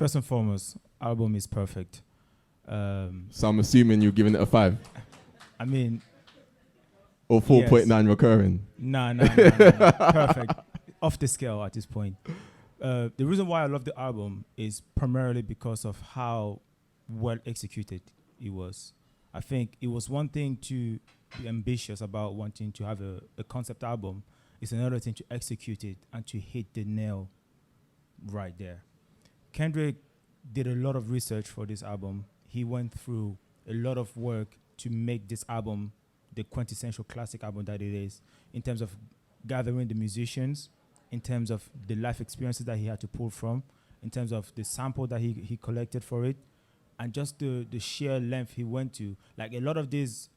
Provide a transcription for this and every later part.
First and foremost, album is perfect. So I'm assuming you're giving it a 5 I mean, or 4.9 recurring. nah. Perfect. Off the scale at this point. The reason why I love the album is primarily because of how well executed it was. I think it was one thing to be ambitious about wanting to have a concept album. It's another thing to execute it and to hit the nail right there. Kendrick did a lot of research for this album. He went through a lot of work to make this album the quintessential classic album that it is, in terms of gathering the musicians, in terms of the life experiences that he had to pull from, in terms of the sample that he collected for it, and just the sheer length he went to. Like a lot of these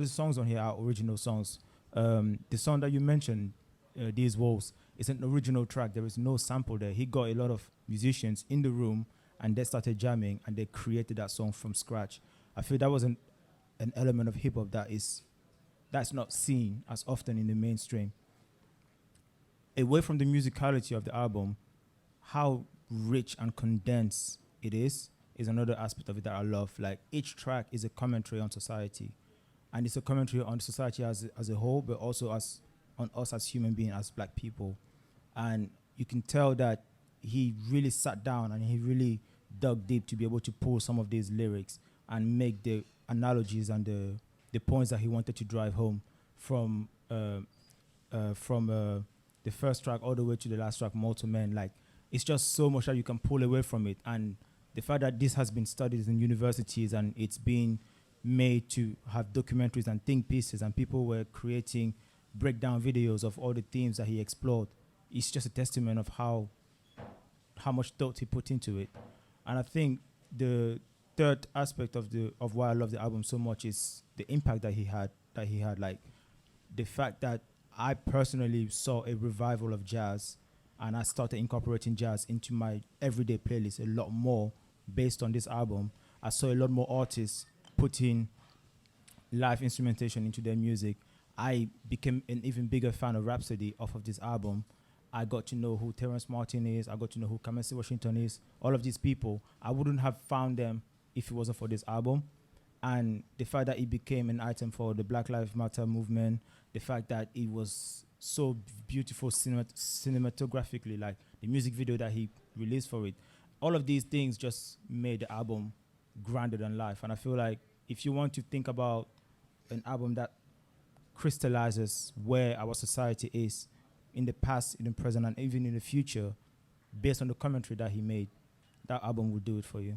songs on here are original songs. The song that you mentioned, These Walls, is an original track. There is no sample there. He got a lot of musicians in the room and they started jamming and they created that song from scratch. I feel that was an element of hip hop that's not seen as often in the mainstream. Away from the musicality of the album, how rich and condensed it is another aspect of it that I love. Like each track is a commentary on society, and it's a commentary on society as a whole, but also on us as human beings, as black people. And you can tell that he really sat down and he really dug deep to be able to pull some of these lyrics and make the analogies and the points that he wanted to drive home from the first track all the way to the last track, Mortal Men. Like, it's just so much that you can pull away from it. And the fact that this has been studied in universities and it's been made to have documentaries and think pieces, and people were creating breakdown videos of all the themes that he explored, it's just a testament of how much thought he put into it. And I think the third aspect of why I love the album so much is the impact that he had. Like the fact that I personally saw a revival of jazz, and I started incorporating jazz into my everyday playlist a lot more based on this album. I saw a lot more artists putting live instrumentation into their music. I became an even bigger fan of Rhapsody off of this album. I got to know who Terrence Martin is. I got to know who Kamasi Washington is. All of these people, I wouldn't have found them if it wasn't for this album. And the fact that it became an item for the Black Lives Matter movement, the fact that it was so beautiful cinematographically, like the music video that he released for it, all of these things just made the album grander than life. And I feel like if you want to think about an album that crystallizes where our society is in the past, in the present, and even in the future, based on the commentary that he made, that album will do it for you.